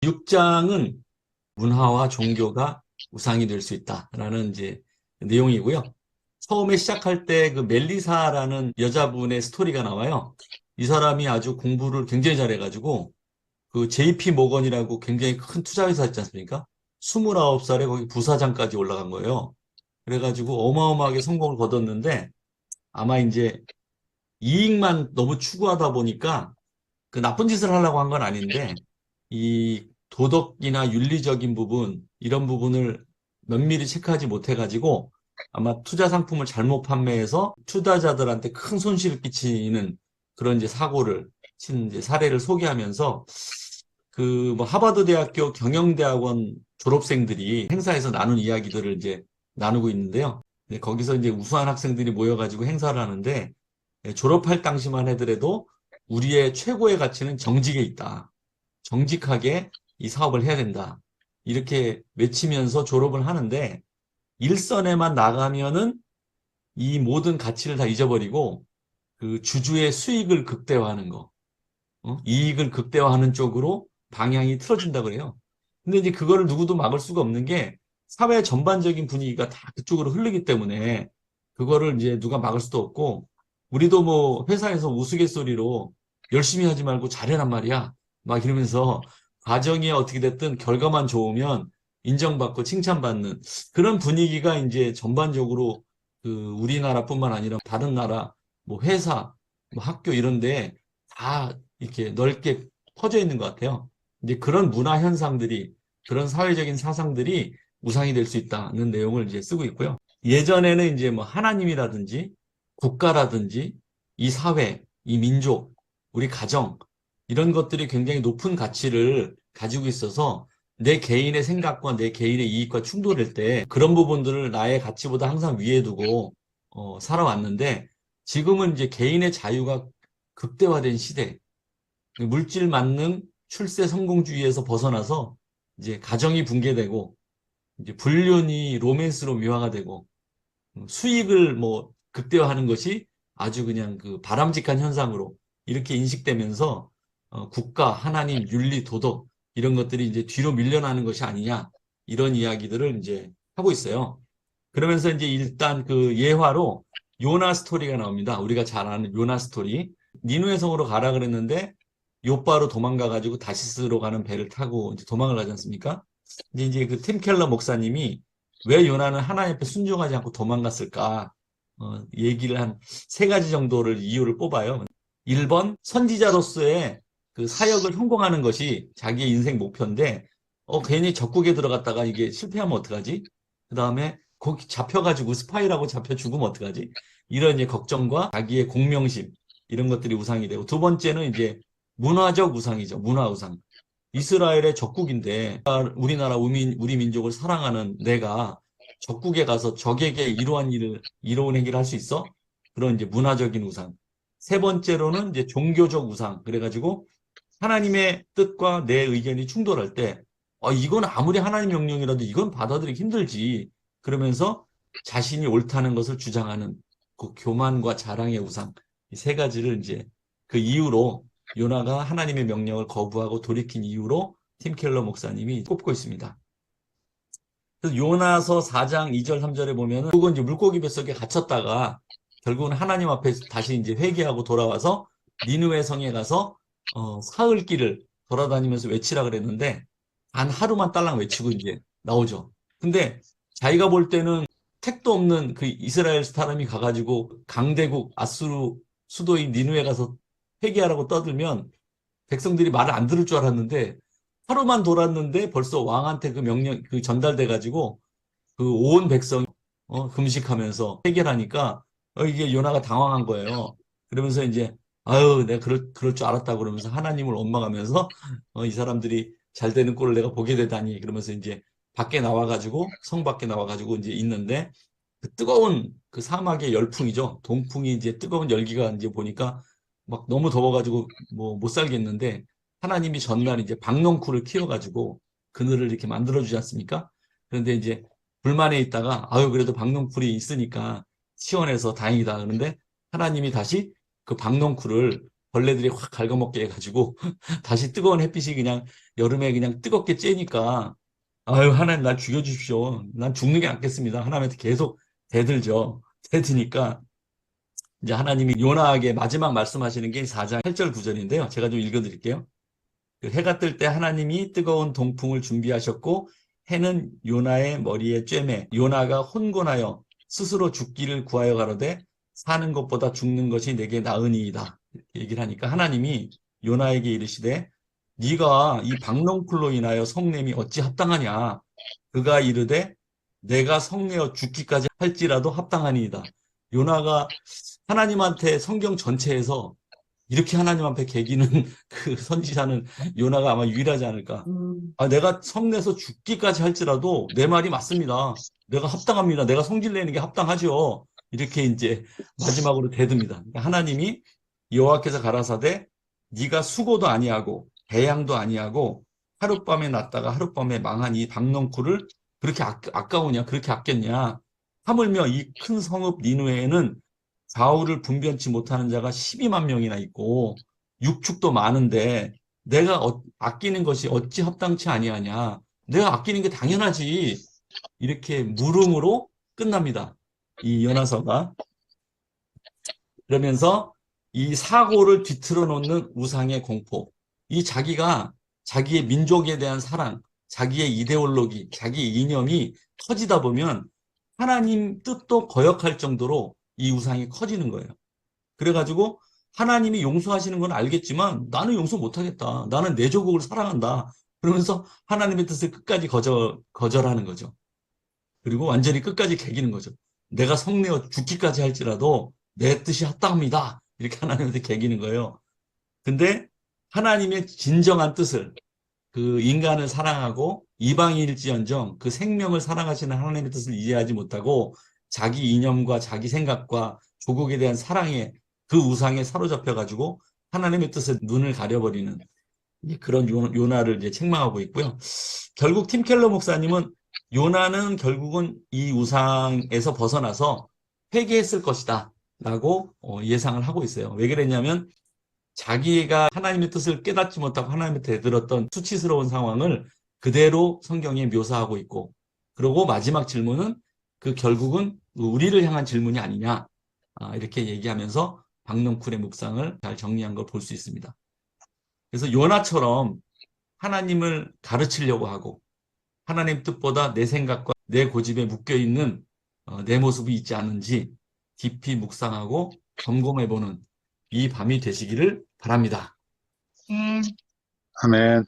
6장은 문화와 종교가 우상이 될 수 있다라는 이제 내용이고요. 처음에 시작할 때 그 멜리사라는 여자분의 스토리가 나와요. 이 사람이 아주 공부를 굉장히 잘해가지고 그 JP 모건이라고 굉장히 큰 투자회사 있지 않습니까? 29살에 거기 부사장까지 올라간 거예요. 그래가지고 어마어마하게 성공을 거뒀는데 아마 이제 이익만 너무 추구하다 보니까 그 나쁜 짓을 하려고 한 건 아닌데 이 도덕이나 윤리적인 부분 이런 부분을 면밀히 체크하지 못해가지고 아마 투자 상품을 잘못 판매해서 투자자들한테 큰 손실을 끼치는 그런 이제 사고를 친 이제 사례를 소개하면서 그 뭐 하버드 대학교 경영대학원 졸업생들이 행사에서 나눈 이야기들을 이제 나누고 있는데요. 네, 거기서 이제 우수한 학생들이 모여가지고 행사를 하는데 졸업할 당시만 하더라도 우리의 최고의 가치는 정직에 있다. 정직하게 이 사업을 해야 된다. 이렇게 외치면서 졸업을 하는데 일선에만 나가면은 이 모든 가치를 다 잊어버리고 그 주주의 수익을 극대화하는 거, 이익을 극대화하는 쪽으로 방향이 틀어진다 그래요. 근데 이제 그거를 누구도 막을 수가 없는 게 사회 전반적인 분위기가 다 그쪽으로 흐르기 때문에 그거를 이제 누가 막을 수도 없고 우리도 뭐 회사에서 우스갯소리로 열심히 하지 말고 잘해란 말이야. 막 이러면서 과정이 어떻게 됐든 결과만 좋으면 인정받고 칭찬받는 그런 분위기가 이제 전반적으로 그 우리나라뿐만 아니라 다른 나라, 뭐 회사, 뭐 학교 이런데 다 이렇게 넓게 퍼져 있는 것 같아요. 이제 그런 문화 현상들이 그런 사회적인 사상들이 우상이 될 수 있다는 내용을 이제 쓰고 있고요. 예전에는 이제 뭐 하나님이라든지 국가라든지 이 사회, 이 민족, 우리 가정 이런 것들이 굉장히 높은 가치를 가지고 있어서 내 개인의 생각과 내 개인의 이익과 충돌할 때 그런 부분들을 나의 가치보다 항상 위에 두고 살아왔는데 지금은 이제 개인의 자유가 극대화된 시대, 물질 만능 출세 성공주의에서 벗어나서 이제 가정이 붕괴되고 이제 불륜이 로맨스로 미화가 되고 수익을 뭐 극대화하는 것이 아주 그냥 그 바람직한 현상으로 이렇게 인식되면서 국가, 하나님, 윤리, 도덕 이런 것들이 이제 뒤로 밀려나는 것이 아니냐 이런 이야기들을 이제 하고 있어요. 그러면서 이제 일단 그 예화로 요나 스토리가 나옵니다. 우리가 잘 아는 요나 스토리. 니누의 성으로 가라 그랬는데 요바로 도망가 가지고 다시스로 가는 배를 타고 이제 도망을 가지 않습니까? 근데 이제 그 팀 켈러 목사님이 왜 요나는 하나님 앞에 순종하지 않고 도망갔을까? 얘기를 한 세 가지 정도를 이유를 뽑아요. 1번 선지자로서의 그 사역을 성공하는 것이 자기의 인생 목표인데 괜히 적국에 들어갔다가 이게 실패하면 어떡하지? 그 다음에 거기 잡혀가지고 스파이라고 잡혀 죽으면 어떡하지? 이런 이제 걱정과 자기의 공명심 이런 것들이 우상이 되고 두 번째는 이제 문화적 우상이죠. 문화 우상. 이스라엘의 적국인데 우리나라 우리 민족을 사랑하는 내가 적국에 가서 적에게 이러한 일을 이로운 행위를 할 수 있어? 그런 이제 문화적인 우상. 세 번째로는 이제 종교적 우상. 그래가지고 하나님의 뜻과 내 의견이 충돌할 때 이건 아무리 하나님 명령이라도 이건 받아들이기 힘들지. 그러면서 자신이 옳다는 것을 주장하는 그 교만과 자랑의 우상. 이 세 가지를 이제 그 이유로 요나가 하나님의 명령을 거부하고 돌이킨 이유로 팀 켈러 목사님이 꼽고 있습니다. 그래서 요나서 4장 2절 3절에 보면은 그건 이제 물고기 뱃속에 갇혔다가 결국은 하나님 앞에 다시 이제 회개하고 돌아와서 니느웨 성에 가서 사흘 길을 돌아다니면서 외치라 그랬는데 단 하루만 딸랑 외치고 이제 나오죠. 근데 자기가 볼 때는 택도 없는 그 이스라엘 사람이 가가지고 강대국 아수르 수도인 니느웨 가서 회개하라고 떠들면 백성들이 말을 안 들을 줄 알았는데 하루만 돌았는데 벌써 왕한테 그 명령 그 전달돼 가지고 그 온 백성이 금식하면서 해결하니까 이게 요나가 당황한 거예요. 그러면서 이제 아유 내가 그럴 줄 알았다 그러면서 하나님을 원망하면서 이 사람들이 잘 되는 꼴을 내가 보게 되다니 그러면서 이제 밖에 나와 가지고 성 밖에 나와 가지고 이제 있는데 그 뜨거운 그 사막의 열풍이죠. 동풍이 이제 뜨거운 열기가 이제 보니까 막 너무 더워가지고 뭐 못 살겠는데 하나님이 전날 이제 박넝쿨을 키워가지고 그늘을 이렇게 만들어주지 않습니까? 그런데 이제 불만에 있다가 아유 그래도 박넝쿨이 있으니까 시원해서 다행이다. 그런데 하나님이 다시 그 박넝쿨을 벌레들이 확 갉아먹게 해가지고 다시 뜨거운 햇빛이 그냥 여름에 그냥 뜨겁게 쬐니까 아유 하나님 날 죽여주십시오. 난 죽는 게 낫겠습니다. 하나님한테 계속 대들죠. 대드니까 이제 하나님이 요나에게 마지막 말씀하시는 게 4장 8절 9절인데요. 제가 좀 읽어드릴게요. 그 해가 뜰 때 하나님이 뜨거운 동풍을 준비하셨고 해는 요나의 머리에 쬐매 요나가 혼곤하여 스스로 죽기를 구하여 가로되 사는 것보다 죽는 것이 내게 나으니이다. 이렇게 얘기를 하니까 하나님이 요나에게 이르시되 네가 이 박넝쿨로 인하여 성냄이 어찌 합당하냐. 그가 이르되 내가 성내어 죽기까지 할지라도 합당하니이다. 요나가 하나님한테 성경 전체에서 이렇게 하나님 앞에 개기는 그 선지자는 요나가 아마 유일하지 않을까. 아, 내가 성내서 죽기까지 할지라도 내 말이 맞습니다. 내가 합당합니다. 내가 성질 내는 게 합당하죠. 이렇게 이제 마지막으로 대듭니다. 그러니까 하나님이 여호와께서 가라사대 네가 수고도 아니하고 배양도 아니하고 하룻밤에 났다가 하룻밤에 망한 이 박넝쿨을 그렇게 아까우냐 그렇게 아꼈냐 하물며 이 큰 성읍 니누에는 좌우를 분변치 못하는 자가 12만 명이나 있고 육축도 많은데 내가 아끼는 것이 어찌 합당치 아니하냐. 내가 아끼는 게 당연하지. 이렇게 물음으로 끝납니다. 이 연화서가. 그러면서 이 사고를 뒤틀어 놓는 우상의 공포. 이 자기가 자기의 민족에 대한 사랑, 자기의 이데올로기, 자기 이념이 커지다 보면 하나님 뜻도 거역할 정도로 이 우상이 커지는 거예요. 그래가지고 하나님이 용서하시는 건 알겠지만 나는 용서 못하겠다. 나는 내 조국을 사랑한다. 그러면서 하나님의 뜻을 끝까지 거절하는 거죠. 그리고 완전히 끝까지 개기는 거죠. 내가 성내어 죽기까지 할지라도 내 뜻이 합당합니다. 이렇게 하나님한테 개기는 거예요. 근데 하나님의 진정한 뜻을 그 인간을 사랑하고 이방인일지언정 그 생명을 사랑하시는 하나님의 뜻을 이해하지 못하고 자기 이념과 자기 생각과 조국에 대한 사랑에 그 우상에 사로잡혀가지고 하나님의 뜻에 눈을 가려버리는 그런 요나를 이제 책망하고 있고요. 결국 팀 켈러 목사님은 요나는 결국은 이 우상에서 벗어나서 회개했을 것이다 라고 예상을 하고 있어요. 왜 그랬냐면 자기가 하나님의 뜻을 깨닫지 못하고 하나님의 대들었던 수치스러운 상황을 그대로 성경에 묘사하고 있고 그리고 마지막 질문은 그 결국은 우리를 향한 질문이 아니냐 이렇게 얘기하면서 박넝쿨의 묵상을 잘 정리한 걸 볼 수 있습니다. 그래서 요나처럼 하나님을 가르치려고 하고 하나님 뜻보다 내 생각과 내 고집에 묶여있는 내 모습이 있지 않은지 깊이 묵상하고 점검해보는 이 밤이 되시기를 바랍니다. 아멘.